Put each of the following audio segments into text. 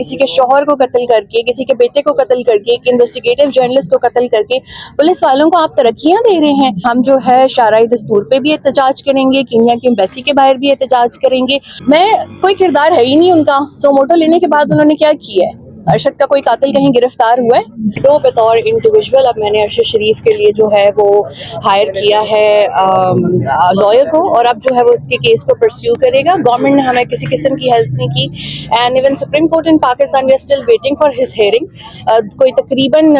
किसी के शौहर को कत्ल करके, किसी के बेटे को कत्ल करके, एक इन्वेस्टिगेटिव जर्नलिस्ट को कत्ल करके पुलिस वालों को आप तरक्कियां दे रहे हैं। हम जो है शाराई दस्तूर पे भी एहतजाज करेंगे, कीनिया की एम्बेसी के बाहर भी एहतजाज करेंगे। मैं कोई किरदार है ही नहीं उनका। सोमोटो लेने के बाद उन्होंने क्या किया है? अरशद का कोई कातिल कहीं गिरफ्तार हुआ है? तो बतौर इंडिविजुअल अब मैंने अरशद शरीफ के लिए जो है वो हायर किया है लॉयर को, और अब जो है वो उसके केस को परस्यू करेगा। गवर्नमेंट ने हमें किसी किस्म की हेल्प नहीं की, and even Supreme Court in Pakistan we are still waiting for his hearing. कोई तकरीबन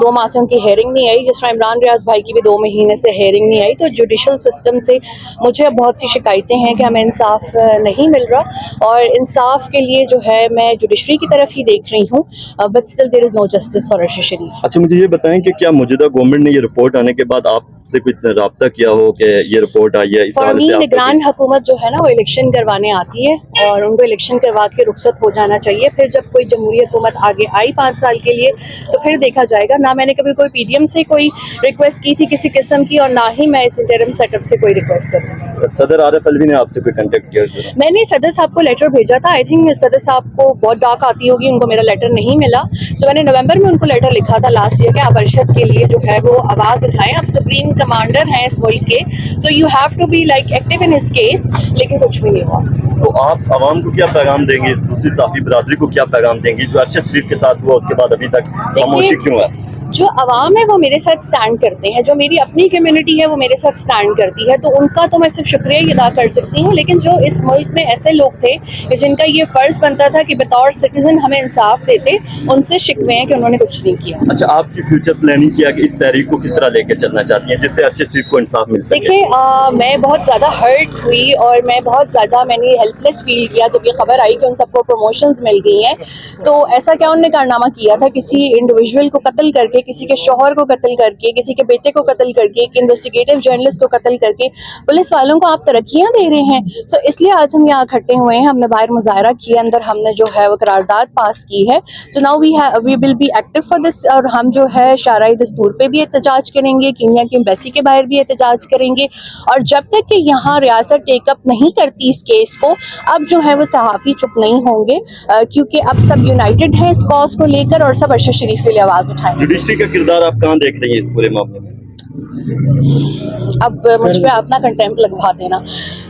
2 माह से उनकी हेयरिंग नहीं आई, जिस तरह इमरान रियाज भाई की भी 2 महीने से हेयरिंग नहीं आई। तो जुडिशल सिस्टम से मुझे अब बहुत सी शिकायतें हैं कि हमें इंसाफ नहीं मिल रहा, और इंसाफ के लिए जो है मैं जुडिशरी की तरफ ही देख रही हूँ, but still there is no justice for Arshad Sharif. अच्छा, मुझे ये बताएं कि क्या मौजूदा गवर्नमेंट ने ये रिपोर्ट आने के बाद आपसे कुछ रब्ता किया हो कि ये रिपोर्ट आई है? इस हवाले से निगरान हुकूमत जो है ना वो इलेक्शन करवाने आती है, और उनको इलेक्शन करवा के रुखसत हो जाना चाहिए। फिर जब कोई जमहूरी हुकूमत आगे आई 5 साल के लिए, तो फिर देखा जाएगा। ना मैंने कभी कोई पीडीएम से कोई रिक्वेस्ट की थी किसी किस्म की, और ना ही मैं इस इंटरिम सेटअप से कोई रिक्वेस्ट करूँगी। सदर आरिफ अलवी ने आपसे कोई कांटेक्ट किया? मैंने सदर साहब को लेटर भेजा था। आई थिंक सदर साहब को बहुत डाक आती होगी, उनको मेरा लेटर नहीं मिला। सो मैंने नवंबर में उनको लेटर लिखा था लास्ट ईयर के, आप अरशद के लिए जो है वो आवाज़ उठाएं, आप सुप्रीम कमांडर हैं इस मुल्क के, so you have to be like active in his case. लेकिन कुछ भी नहीं हुआ। तो आप आवाम को क्या पैगाम देंगे, दूसरी साफी बरादरी को क्या पैगाम देंगे जो अरशद शरीफ के साथ हुआ उसके बाद अभी तक खामोशी क्यों है? जो अवाम है वो मेरे साथ स्टैंड करते हैं, जो मेरी अपनी कम्युनिटी है वो मेरे साथ स्टैंड करती है, तो उनका तो मैं सिर्फ शुक्रिया ही अदा कर सकती हूँ। लेकिन जो इस मुल्क में ऐसे लोग थे कि जिनका ये फर्ज बनता था कि बतौर सिटीजन हमें इंसाफ देते, उनसे शिकवे हैं कि उन्होंने कुछ नहीं किया। अच्छा, आपकी फ्यूचर प्लानिंग क्या कि इस तहरीक को किस तरह लेकर चलना चाहती हैं जिससे अरशद शरीफ को इंसाफ मिल सके? देखिए, मैं बहुत ज़्यादा हर्ट हुई, और मैं बहुत ज़्यादा मैंने हेल्पलेस फील किया जब ये खबर आई कि उन सबको प्रमोशंस मिल गई हैं। तो ऐसा क्या उन्होंने कारनामा किया था? किसी इंडिविजुअल को कत्ल करके, किसी के शौहर को कत्ल करके, किसी के बेटे को कत्ल करके, एक इन्वेस्टिगेटिव जर्नलिस्ट को कत्ल करके पुलिस वालों को आप तरक्कियां दे रहे हैं। सो इसलिए आज हम यहाँ इकट्ठे हुए हैं। हमने बाहर मुजाहरा किया, अंदर हमने जो है वो करारदाद पास की है। So now we will be active for this, और हम जो है शाराई दस्तूर पे भी एहतजाज करेंगे, कीनिया की एम्बेसी के बाहर भी एहतजाज करेंगे। और जब तक कि यहाँ रियासत टेकअप नहीं करती इस केस को, अब जो है वो सहाफ़ी चुप नहीं होंगे, क्योंकि अब सब यूनाइटेड हैं इस कॉज को लेकर, और सब अरशद शरीफ के लिए आवाज़ उठाएंगे। जुडिशरी का किरदार आप कहाँ देख रही हैं इस पूरे मामले में? अब मुझ पे अपना कंटेम्प्ट लगवा देना।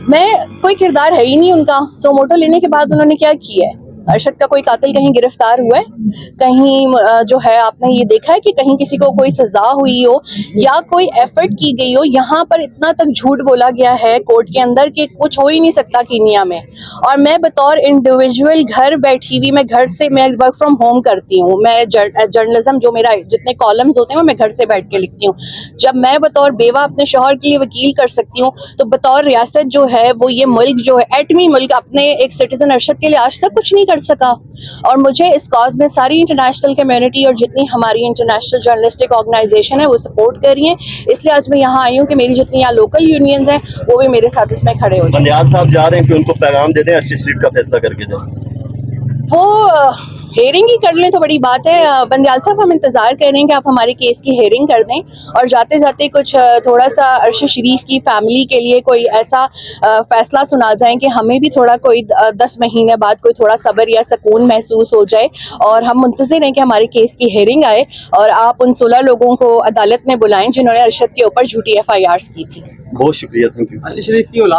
मैं कोई किरदार है ही नहीं उनका। सोमोटो लेने के बाद उन्होंने क्या किया है? अरशद का कोई कातिल कहीं गिरफ्तार हुआ है? कहीं जो है आपने ये देखा है कि कहीं किसी को कोई सजा हुई हो या कोई एफर्ट की गई हो? यहाँ पर इतना तक झूठ बोला गया है कोर्ट के अंदर कि कुछ हो ही नहीं सकता कीनिया में। और मैं बतौर इंडिविजुअल घर बैठी हुई, मैं घर से मैं वर्क फ्रॉम होम करती हूँ। मैं जर्नलिज्म जो मेरा जितने कॉलम्स होते हैं वो मैं घर से बैठ के लिखती हूँ। जब मैं बतौर बेवा अपने शौहर के लिए वकील कर सकती हूँ, तो बतौर रियासत जो है वो ये मुल्क जो है एटमी मुल्क अपने एक सिटीजन अरशद के लिए आज तक कुछ नहीं कर सका। और मुझे इस कॉज में सारी इंटरनेशनल कम्युनिटी और जितनी हमारी इंटरनेशनल जर्नलिस्टिक ऑर्गेनाइजेशन है वो सपोर्ट कर रही हैं। इसलिए आज मैं यहाँ आई हूँ कि मेरी जितनी यहाँ लोकल यूनियंस हैं वो भी मेरे साथ इसमें खड़े हो जाएं। बंदियाल साहब जा रहे हैं कि उनको पैगाम दे दें अरशद शरीफ का फैसला करके जाएं। वो हेयरिंग ही कर लें तो बड़ी बात है। बंदियाल साहब, हम इंतज़ार कर रहे हैं कि आप हमारे केस की हेयरिंग कर दें, और जाते जाते कुछ थोड़ा सा अरशद शरीफ की फैमिली के लिए कोई ऐसा फैसला सुना जाए कि हमें भी थोड़ा कोई 10 महीने बाद कोई थोड़ा सब्र या सुकून महसूस हो जाए। और हम मुंतज़िर हैं कि हमारे केस की हेयरिंग आए, और आप उन 16 लोगों को अदालत में बुलाएं जिन्होंने अरशद के ऊपर झूठी FIRs की थी। बहुत शुक्रिया, थैंक यू। अरशद शरीफ की औलाद